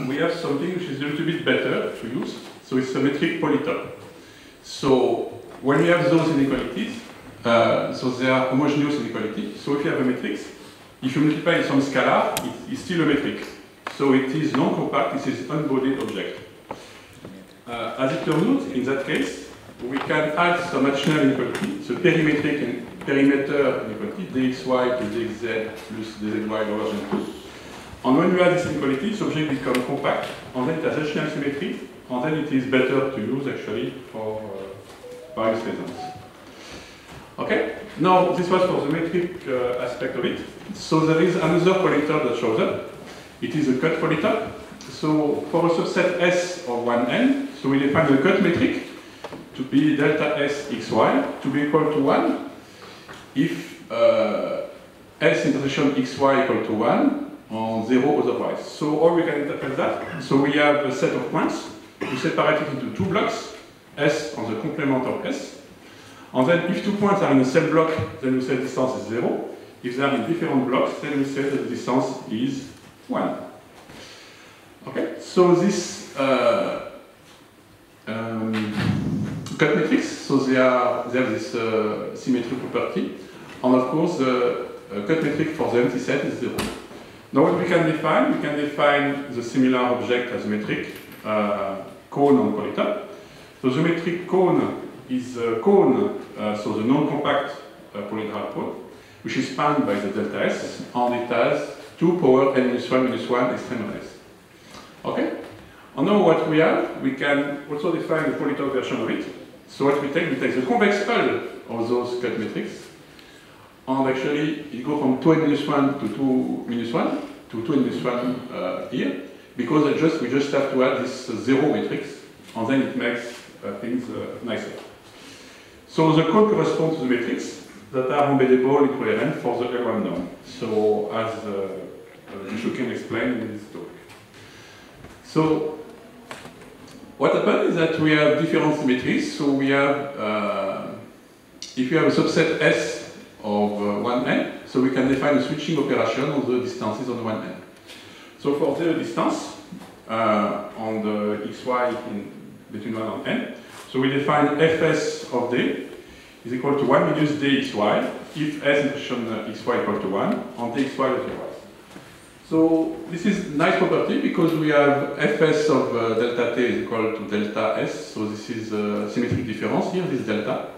we have something which is a little bit better to use. So it's a metric polytope. So when we have those inequalities, so they are homogeneous inequalities. So if you have a matrix, if you multiply some scalar, it is still a metric. So it is non-compact, it is unbounded object. As it turns out, in that case, we can add some additional inequality, so perimetric and perimeter inequality, dxy to dxz plus dzy lower than 2. And when you add this inequality, the object becomes compact, and then it has additional symmetry, and then it is better to use actually for various reasons. Okay, now this was for the metric aspect of it. So there is another polytope that shows up. It is a cut polytope. So for a subset S of 1n, so we define the cut metric to be delta S xy to be equal to 1 if S intersection xy equal to 1 and 0 otherwise. So how we can interpret that? So we have a set of points. We separate it into two blocks, S and the complement of S. And then if 2 points are in the same block, then we say the distance is 0. If they are in different blocks, then we say that the distance is 1. Okay, so this cut metrics, so they have this symmetry property, and of course the cut metric for the empty set is 0. Now what we can define the similar object as a metric, cone and polytope. So the metric cone is a cone, so the non-compact polyhedral cone, which is spanned by the delta S, and it has 2 power n-1 extreme rays. Okay? And now what we have, we can also define the polytope version of it. So what we take the convex hull of those cut metrics, and actually it goes from 2n-1 to 2-1 to 2n-1 here, because we just have to add this 0 matrix, and then it makes things nicer. So the code corresponds to the matrix that are embeddable in coherent for the L1 norm. So as Shokin explained in this talk. So what happens is that we have different symmetries. So we have, if you have a subset S of 1n, so we can define a switching operation on the distances on the 1n. So for the distance on the xy between 1 and n, so we define fs of d is equal to 1 minus dxy if s intersection xy equal to 1 and dxy otherwise. So this is nice property because we have fs of delta t is equal to delta s, so this is a symmetric difference here, this delta.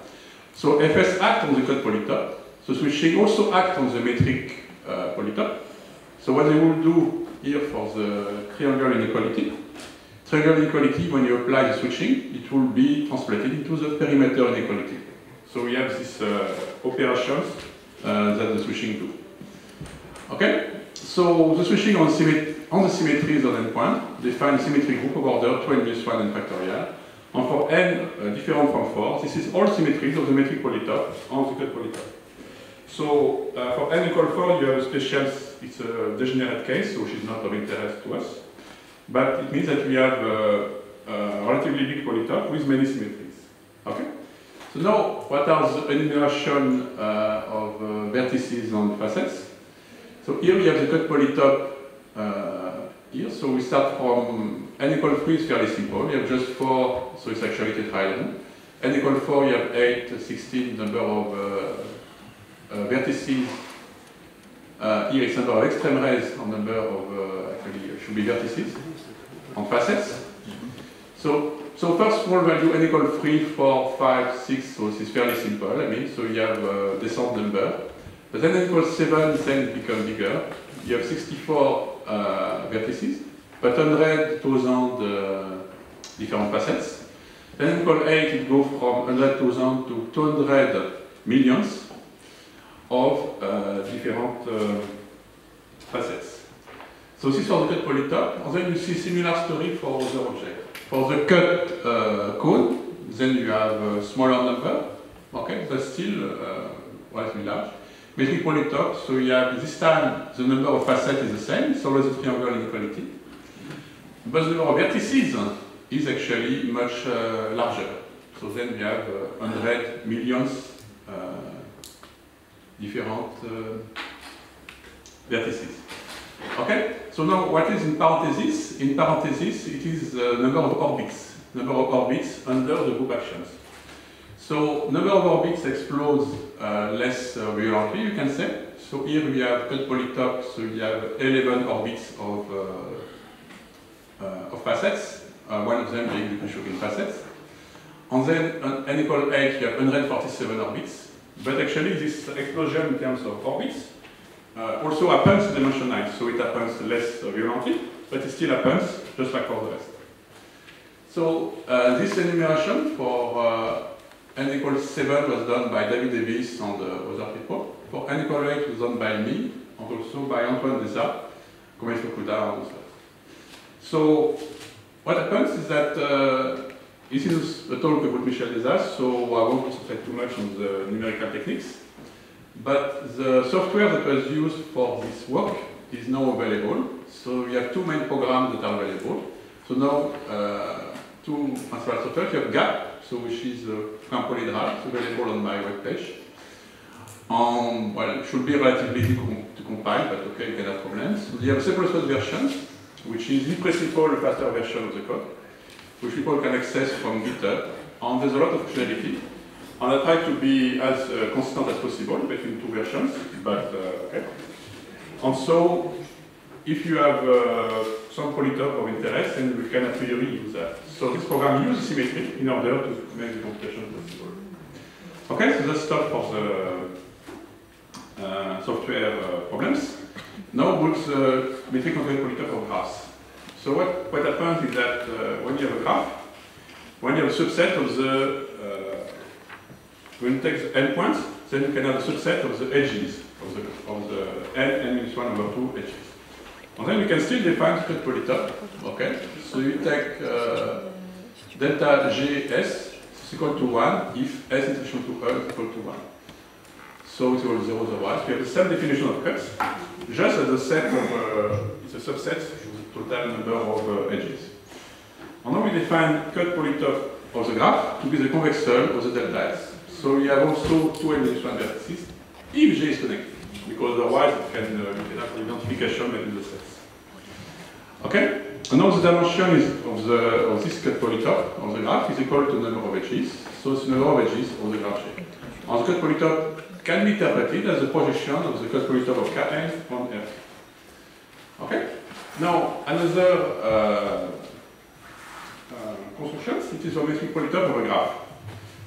So fs acts on the cut polytope, so switching also acts on the metric polytope. So what they will do here for the triangle inequality, when you apply the switching, it will be translated into the perimeter inequality. So we have these operations that the switching do. Okay? So the switching on the symmetries of endpoint define a symmetry group of order 2n-1 n factorial. And for n different from 4, this is all symmetries of the metric polytope and the cut polytope. So for n equal 4, you have a special, it's a degenerate case, which is not of interest to us. But it means that we have a relatively big polytope with many symmetries. Okay? So now, what are the enumeration of vertices and facets? So here we have the cut polytope here. So we start from n equal 3 is fairly simple. We have just 4, so it's actually tetrahedron. N equal 4, you have 8, 16 number of vertices. Here it's number of extreme rays and number of actually should be vertices and facets. So first small value n equal 3, 4, 5, 6. So this is fairly simple. I mean, so you have descent number. But then n equals 7, then it becomes bigger. You have 64 vertices, but 100,000 different facets. Then n equals 8, it goes from 100,000 to 200 millions of different facets. So this is for the cut polytope, and then you see similar story for other objects. For the cut cone, then you have a smaller number, okay, but still relatively large. Metric polytope, so you have this time the number of facets is the same, it's always a triangle inequality. But the number of vertices is actually much larger. So then we have 100 millions different vertices. Okay? So now what is in parentheses? In parentheses, it is the number of orbits under the group actions. So number of orbits explodes less violently, you can say. So here we have cut polytope, so you have 11 orbits of facets, one of them being the Shogin facets. And then on n equal 8, you have 147 orbits. But actually, this explosion in terms of orbits also happens in dimension 9, so it happens less violently, but it still happens just like for the rest. So this enumeration for n equals 7 was done by David Davis and other people. For n equals 8 was done by me, and also by Antoine Deza, Komen Fukuda, and so on. So what happens is that this is a talk about Michel Desas, so I won't concentrate too much on the numerical techniques. But the software that was used for this work is now available. So we have two main programs that are available. So now, two principal software. You have GAP, so which is from Polydrag. It's available on my webpage. Well, it should be relatively easy to compile, but okay, you can have problems. So you have a C++ version, which is in principle a faster version of the code, which people can access from GitHub. And there's a lot of functionality. And I try to be as consistent as possible between two versions, but okay. And so, if you have some polytope of interest, then we can actually use that. So this program uses symmetry in order to make the computation possible. Okay, so that's stuff for the software problems. Now, what's metric controlled polytope of graphs? So what happens is that when you have a graph, when you have a subset of the when you take the endpoints, then you can have a subset of the edges of the n-1/2 edges. And then you can still define the polytope. Okay, so you take delta gs is equal to 1 if s intersection to e is equal to 1. So it's equal to 0, otherwise. We have the same definition of cuts, just as a set of the subset of the total number of edges. And now we define cut polytope of the graph to be the convex sum of the deltas. So we have also two n-1 vertices if J is connected, because otherwise you can have the identification between the sets. Okay? And now the dimension of this cut polytope of the graph is equal to the number of edges. So it's the number of edges of the graph J. And the cut polytope can be interpreted as a projection of the cut polytope of Kn on R. Okay? Now another construction, it is a metric polytope of a graph.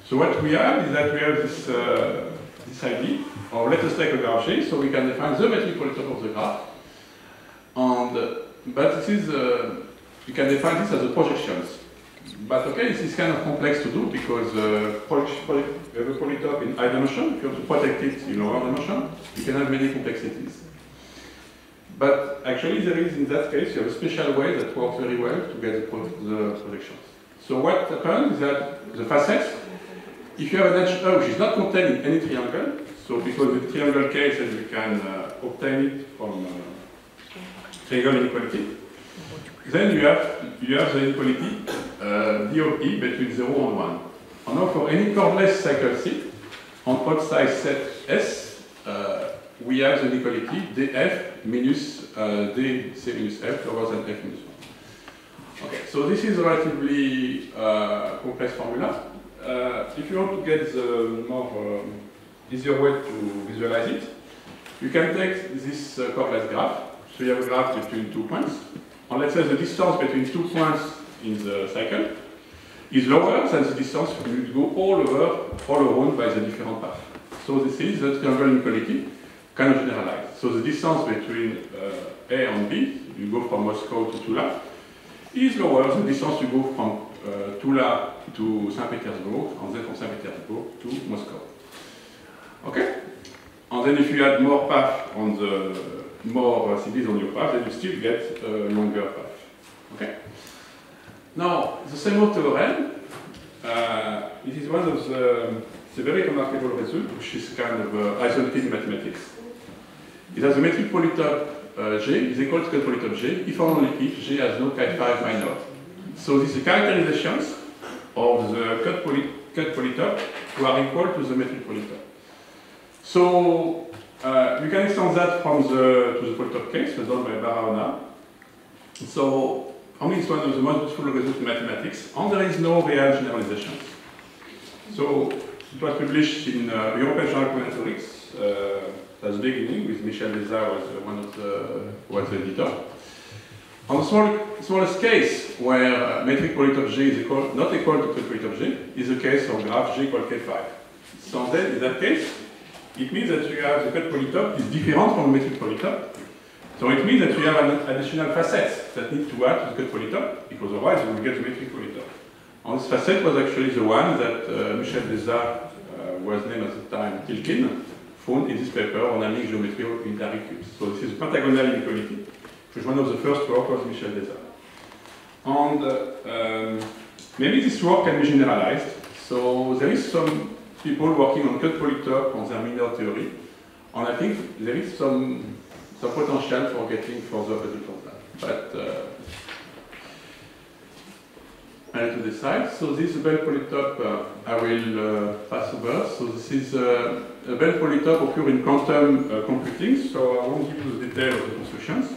So what we have is that we have this idea, or let us take a graph J, so we can define the metric polytope of the graph. But this is, you can define this as a projections. But okay, this is kind of complex to do because we have a polytope in high dimension. If you want to protect it in lower dimension, you can have many complexities. But actually, there is, in that case, you have a special way that works very well to get the projections. So what happens is that the facets, if you have an edge which is not contained in any triangle, so because in the triangle case, then we can obtain it from triangle inequality, then you have the inequality d of e between 0 and 1. And now for any cordless cycle C, on odd size set S, we have the inequality df minus dc minus f lower than f minus 1. Okay, so this is a relatively complex formula. If you want to get the more easier way to visualize it, you can take this cordless graph. So you have a graph between 2 points. And let's say the distance between 2 points in the cycle is lower than the distance you go all around by the different paths. So this is the triangle inequality kind of generalized. So the distance between A and B, you go from Moscow to Tula, is lower than the distance you go from Tula to St. Petersburg, and then from St. Petersburg to Moscow. Okay? And then if you add more paths on the more cities on your path, then you still get a longer path. Okay? Now, the Seymour theorem, it is one of the very remarkable results, which is kind of isolated mathematics. It has a metric polytope J is equal to cut polytope J if only if J has no Ki5 minor. So these are characterizations of the cut polytope who are equal to the metric polytope. So you can extend that from to the polytope case, done by Barahona. So for me, it's one of the most useful results in mathematics, and there is no real generalization. So it was published in European Journal of Combinatorics at the beginning, with Michel Desat was the editor. On the smallest case, where metric polytope G is not equal to metric polytope G, is the case of graph G equal K5. So then, in that case, it means that you have the cut polytope is different from the metric polytope. So it means that we have an additional facet that need to add to the cut polytope, because otherwise we will get the metric polytope. And this facet was actually the one that Michel Desat, was named at the time Hilkin, found in this paper on analytic geometry of unitary cubes. So this is a pentagonal inequality, which was one of the first work of Michel Desat. And maybe this work can be generalized. So there is some people working on cut polytope on their minor theory, and I think there is some potential for getting further results from that. But I need to decide. So this Bell polytope I will pass over. So this is a Bell polytope occur in quantum computing, so I won't give you the detail of the constructions.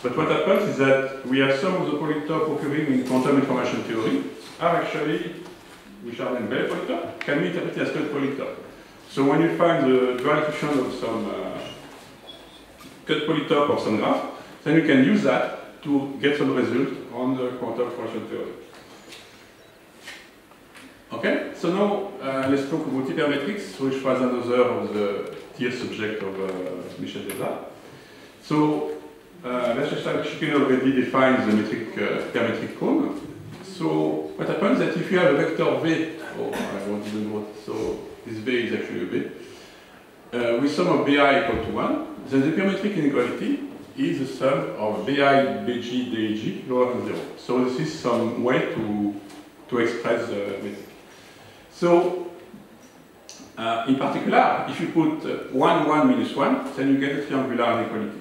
But what happens is that we have some of the polytope occurring in quantum information theory are actually, which are named Bell polytope, can be interpreted as cut polytope. So when you find the dual execution of some cut polytope of some graph, then you can use that to get some result on the quantum information theory. Okay, so now let's talk about hypermetrics, which was another of the dear subject of Michel Desat. So let's just start. Chicken already defines the metric hypermetric cone. So what happens is that if you have a vector V, I won't even write, so this V is actually a V, with sum of Bi equal to 1, then the hypermetric inequality is the sum of Bi, Bg, Deg lower than 0. So this is some way to express the metric. So, in particular, if you put 1, 1, minus 1, then you get a triangular inequality.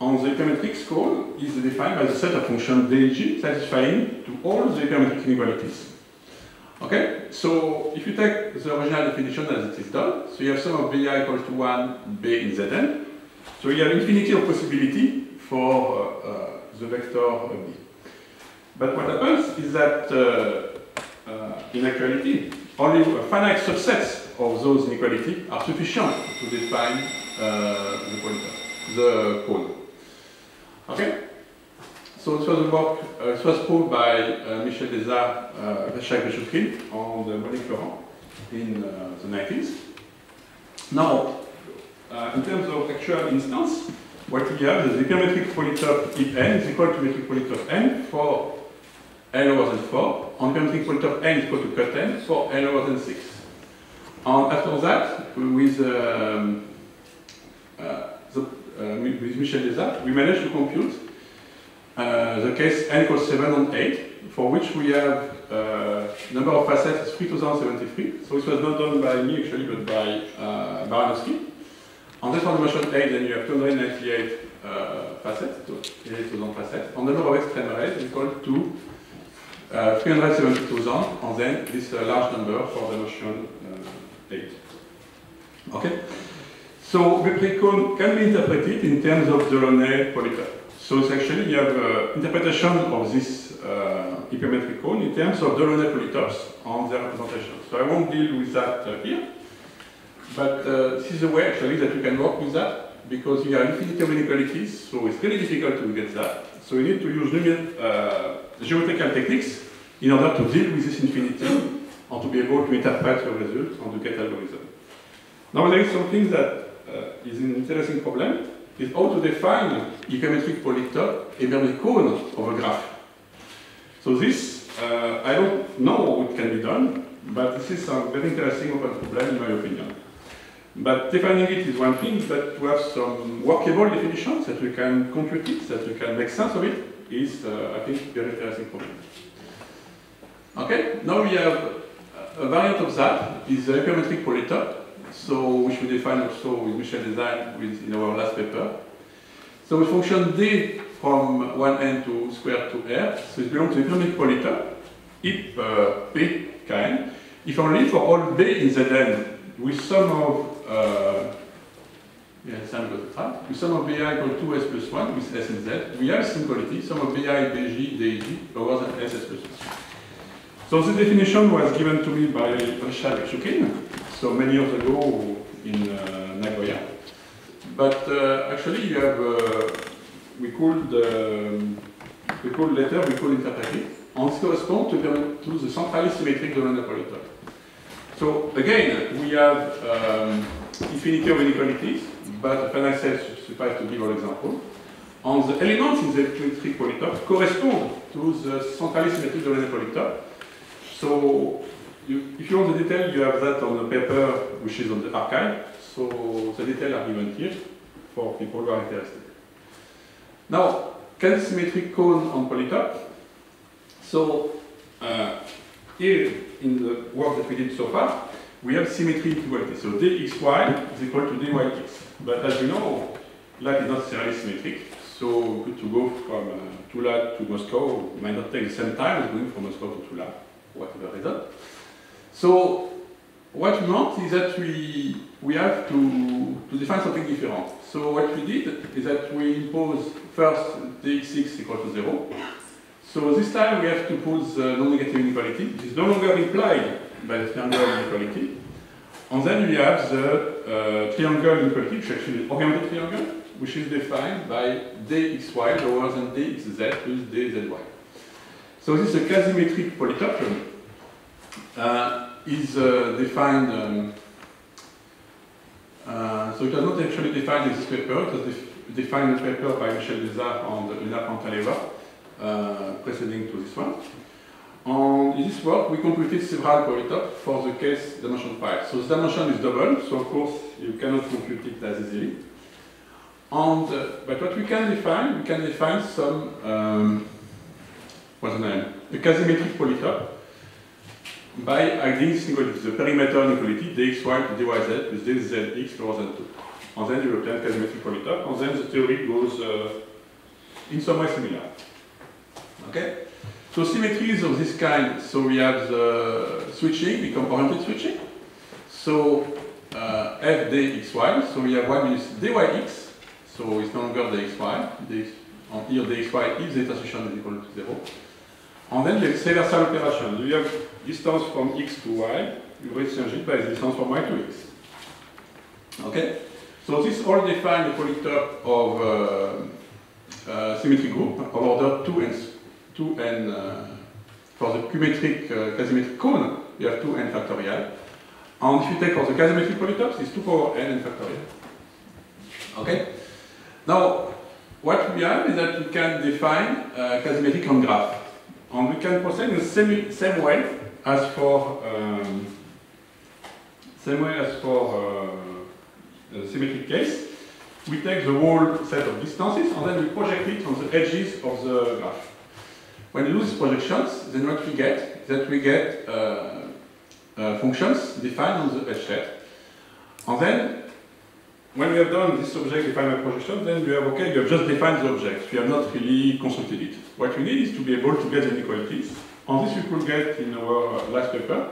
And the hypermetric cone is defined by the set of functions Dg satisfying to all the hypermetric inequalities. Okay, so if you take the original definition as it is done, so you have sum of Bi equal to 1, B in Zn. So you have infinity of possibility for the vector B. But what happens is that in actuality, only a finite subsets of those inequalities are sufficient to define the cone. Okay? So this was a work, this was proved by Michel Desat, Vachak Bechutkin, and Monique Laurent in the 90s. Now, in terms of actual instance, what we have is the hypermetric polytope if n is equal to metric polytope n for n lower than 4, and hypermetric polytope n is equal to cut n for n lower than 6. And after that, with Michel Desat, we managed to compute the case n equals 7 and 8, for which we have number of facets is 3073. So this was not done by me actually, but by Baranowski. And this one mentioned 8, then you have 298 facets, so 8,000 facets. And the number of extreme arrays is equal to 370,000, and then this large number for the notion 8. Okay? So the cone can be interpreted in terms of Delaunay polytope. So it's actually, you have interpretation of this hypermetric cone in terms of Delaunay polytopes and their representation. So I won't deal with that here, but this is a way actually that you can work with that, because you have infinity of inequalities, so it's really difficult to get that. So you need to use geometrical techniques in order to deal with this infinity and to be able to interpret your results and to get algorithm. Now there is something that is an interesting problem, is how to define hypermetric polytope, hypermetric cone of a graph. So this, I don't know how it can be done, but this is a very interesting open problem in my opinion. But defining it is one thing, but to have some workable definitions that we can compute it, that we can make sense of it, is, I think, very interesting problem. Okay, now we have a variant of that, is the hypermetric polytope, so which we define also with Michel Desat in our last paper. So we function d from 1n to square to r, so it belongs to hypermetric polytope, if p kn, if only for all b in Zn with some of Yeah, sum equals to type. With sum of bi equal to s plus 1 with s and z, we have same quality, sum of bi, bg, dg lower than s plus 1. So this definition was given to me by Richard Shukin, so many years ago in Nagoya. But actually you have, we could interpret it, and this corresponds to the centrally symmetric domain of polytope. So again, we have infinity of inequalities, but the finite set suffices to give an example. And the elements in the symmetric polytope correspond to the centrally symmetric domain of polytope. So if you want the detail, you have that on the paper which is on the archive. So the details are given here for people who are interested. Now, quasi-symmetric cone on polytope. So here in the work that we did so far, we have symmetry equality. So dxy is equal to dyx. But as you know, light is not necessarily symmetric. So to go from Tula to Moscow might not take the same time as going from Moscow to Tula, for whatever reason. So what we want is that we have to define something different. So what we did is that we impose first dxx equal to 0. So this time we have to put the non-negative inequality, which is no longer implied by the triangle inequality. And then we have the triangle inequality, which is actually an oriented triangle, which is defined by dxy lower than dxz plus dzy. So this is a quasi-metric polytope. Is defined, so it was not actually defined in this paper, it was defined in the paper by Michel Desarts and Lena Pantaleva, preceding to this one. And in this work, we computed several polytopes for the case dimension 5. So the dimension is double, so of course you cannot compute it as easily. And, but what we can define some, what's the name? A quasi-metric polytope by adding this inequality, the perimeter inequality, dxy to dyz plus dzx lower than 2. And then you obtain quasi-metric polytope, and then the theory goes in some way similar. Okay? So symmetries of this kind, so we have the switching, become oriented switching. So f dxy, so we have 1 minus dyx, so it's no longer dxy, and here dxy if the intersection is equal to 0. And then you have reversal operation. You have distance from x to y, you exchange it by the distance from y to x. Okay? So this all define the polytope of symmetric group of order 2n. For the Q-metric quasi-metric cone, you have 2n factorial. And if you take for the quasi-metric polytopes, it's 2 power n factorial. Okay? Now, what we have is that we can define quasi-metric on graph. And we can proceed in the same way as for the symmetric case. We take the whole set of distances and then we project it on the edges of the graph. When you do these projections, then what we get is that we get functions defined on the edge set. And then, when we have done this object defined by projection, then you have, okay, you have just defined the object. You have not really constructed it. What we need is to be able to get the inequalities. And this we could get in our last paper.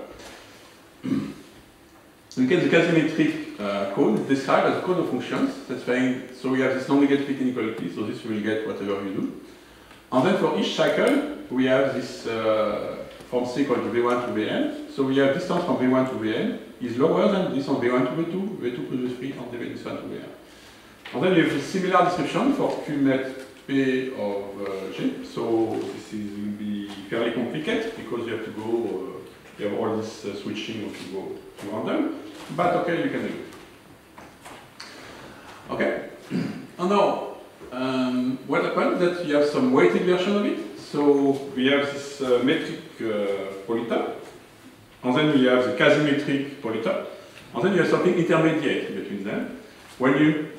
We get the quasi-metric cone described as a cone of functions. That's saying, so we have this non-negative inequality, so this will get whatever you do. And then for each cycle, we have this from C equal to V1 to Vn. So we have distance from V1 to Vn is lower than distance V1 to V2, V2 plus V3, and distance to Vn. And then you have a similar description for Qnet P of G. So this will be fairly complicated because you have to go, you have all this switching to go to random. But okay, you can do it. Okay. And now, what happens is that you have some weighted version of it. So we have this metric polytope, and then we have the quasi-metric polytope, and then you have something intermediate between them. When you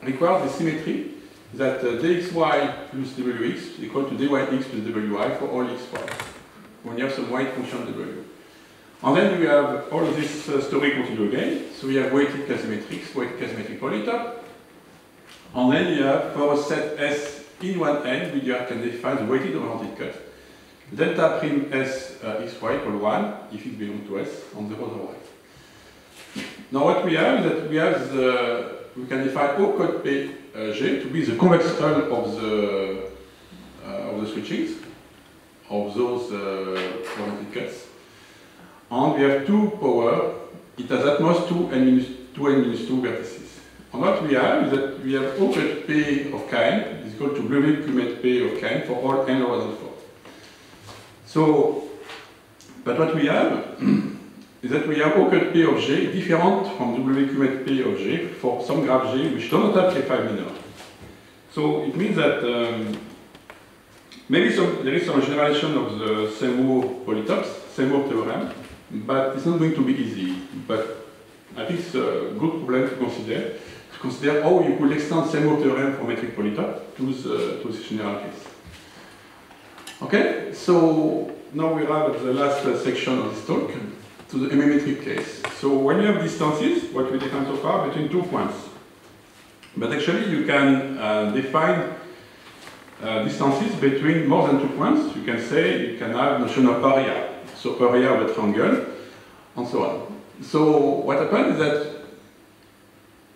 require the symmetry that dxy plus wx is equal to dyx plus wy for all xy, when you have some weight function w. And then we have all of this story continue again. So we have weighted quasi-metrics, weighted quasi-metric polytope. And then you have, for a set S in one end, we can define the weighted oriented cut. Delta prime S xy equal 1 if it belongs to S, and 0 otherwise. Now what we have is that we can define O code P G to be the convex hull of the switchings, of those magnetic cuts. And we have 2 power, it has at most 2n-2 vertices. And what we have is that we have O code P of Caen is equal to W cumulate P of Caen for all n lower than 4. So, but what we have is that we have O code P of G different from W cumulate P of G for some graph G which do not have K5 minor. So it means that maybe there is some generalization of the Seymour polytopes, Seymour theorem, but it's not going to be easy. But I think it's a good problem to consider how you could extend Seymour theorem for metric polytop to this general case. Okay, so now we arrive at the last section of this talk, to the M-metric case. So when you have distances, what we define so far, between 2 points. But actually you can define distances between more than 2 points. You can say, you can have notion of area. So area of a triangle, and so on. So what happens is that,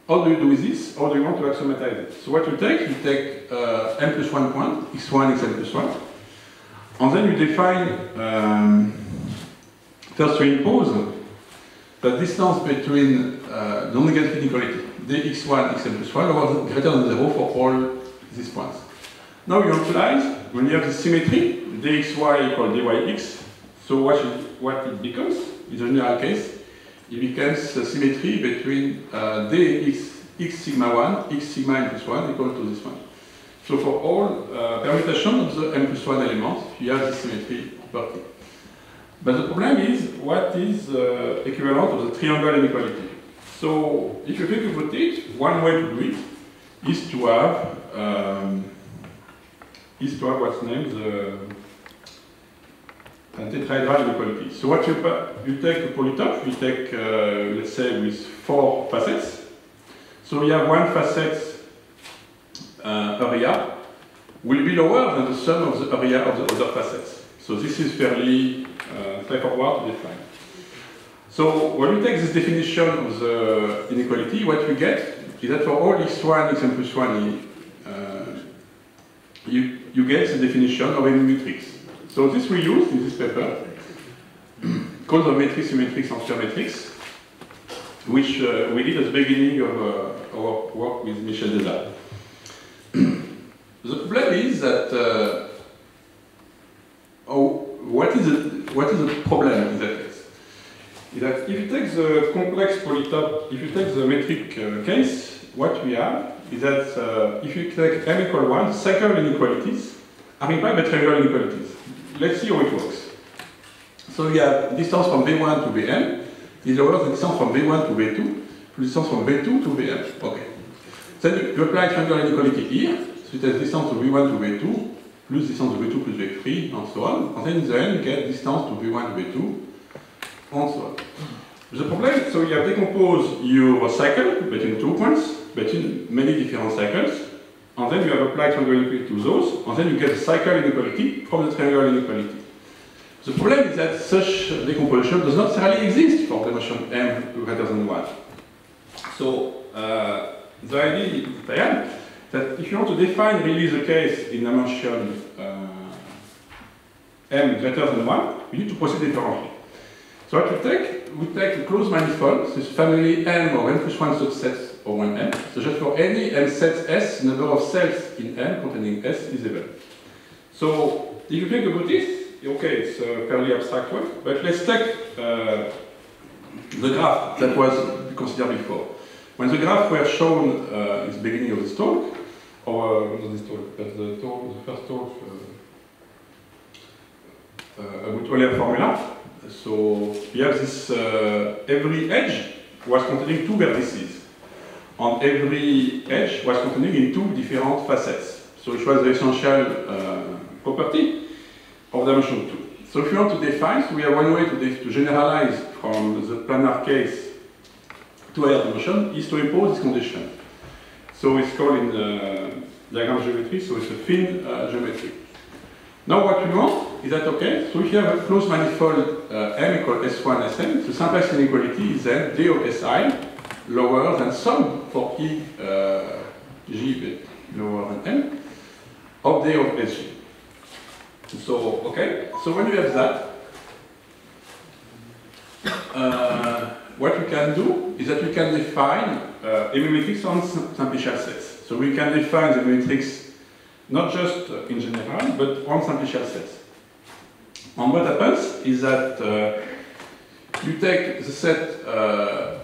how do you do this? How do you want to axiomatize it? So what you take n plus 1 point, x1, xn plus 1, and then you define, first you impose the distance between non-negative inequality, dx1, xn plus 1, or greater than 0 for all these points. Now you imply, when you have the symmetry, dxy equal dyx, so what it becomes, in the general case, it becomes a symmetry between dx x sigma 1, x sigma n plus 1 equal to this one. So for all permutation of the n plus 1 elements, you have this symmetry property. But the problem is, what is equivalent of the triangle inequality? So if you think about it, one way to do it is to have what's named the tetrahedral inequality. So what you take a polytop, you take, let's say, with 4 facets. So you have one facet area will be lower than the sum of the area of the other facets. So this is fairly straightforward to define. So when we take this definition of the inequality, what we get is that for all x1, xn plus 1, you get the definition of any matrix. So this we use in this paper, called the matrix, symmetrics, and sphere which we did at the beginning of our work with Michel Desargues. The problem is that what is the problem in that case? Is that if you take the complex polytop, if you take the metric case, what we have is that if you take m equal 1, cycle inequalities are implied by triangle inequalities. Let's see how it works. So we have distance from B1 to Bn is lower than distance from B1 to B2 to distance from B2 to Bn. Okay. Then you apply triangle inequality here, so it has distance to B1 to B2 plus distance to B2 plus B3 and so on. And then in the end you get distance to B1 to B2 and so on. The problem, so you have decomposed your cycle between 2 points, between many different cycles, and then you have applied triangle inequality to those, and then you get the cycle inequality from the triangle inequality. The problem is that such decomposition does not necessarily exist for the motion m greater than 1. So the idea is that if you want to define really the case in dimension m greater than 1, you need to proceed differently. So what we take a closed manifold, this family M or n plus 1 subsets of 1M, such that for any M set S, the number of cells in M containing S is even. So if you think about this, okay, it's a fairly abstract one, but let's take the graph that was considered before. When the graph were shown at the beginning of this talk, or not this talk, but the first talk about Euler formula. So we have this, every edge was containing 2 vertices, and every edge was containing in 2 different facets. So it was the essential property of dimension 2. So if you want to define, so we have one way to generalize from the planar case to higher dimension is to impose this condition. So it's called in diagram geometry, so it's a thin geometry. Now what we want is that okay? So if you have a closed manifold M equal S1 Sn, the simplest inequality is then D of Si lower than sum for E G but lower than M of D of Sg. So, okay, so when you have that, what we can do is that we can define a matrix on simplicial sets. So we can define the matrix not just in general, but on simplicial sets. And what happens is that you take the set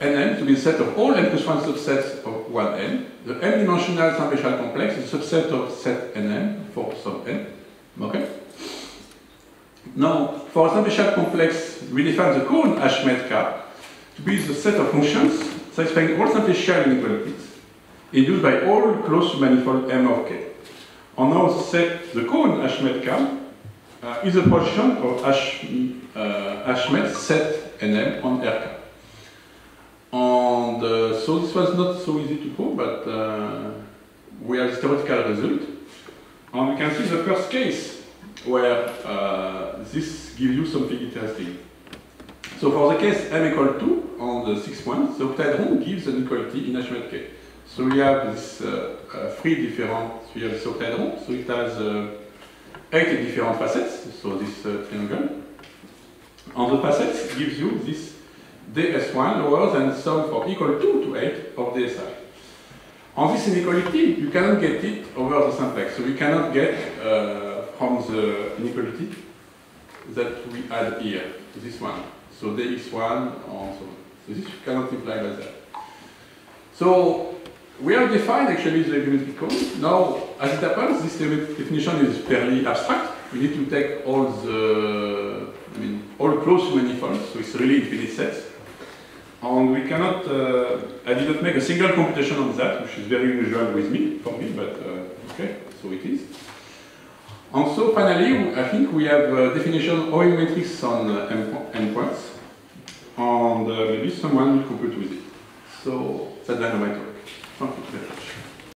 Nn to be the set of all n plus 1 subsets of 1n. The n-dimensional simplicial complex is a subset of set Nn for some n. Okay? Now, for a simplicial complex, we define the cone H-met K to be the set of functions satisfying all simplicial inequalities induced by all closed to manifold M of K. And now the cone H-met K is a projection of H-met set Nm on Rk. And so this was not so easy to prove, but we have this theoretical result. And we can see the first case where this gives you something interesting. So for the case M equal 2 on the 6th one, the octahedron gives an equality in H-met K. So we have this three different, so we have this octahedron, so it has 8 different facets, so this triangle. And the facets gives you this ds1 lower than sum for equal to 8 of dsi. On this inequality, you cannot get it over the simplex, so we cannot get from the inequality that we add here, this one. So dx1 and so on. So this you cannot imply by that. So we have defined actually the geometric cone. Now, as it happens, this definition is fairly abstract. We need to take all the, all closed manifolds, so it's really infinite sets. And we cannot, I did not make a single computation on that, which is very unusual with me, for me, but okay, so it is. And so finally, I think we have a definition of OM matrix on endpoints, and maybe someone will compute with it. So that's the end of my talk. Thank you very much.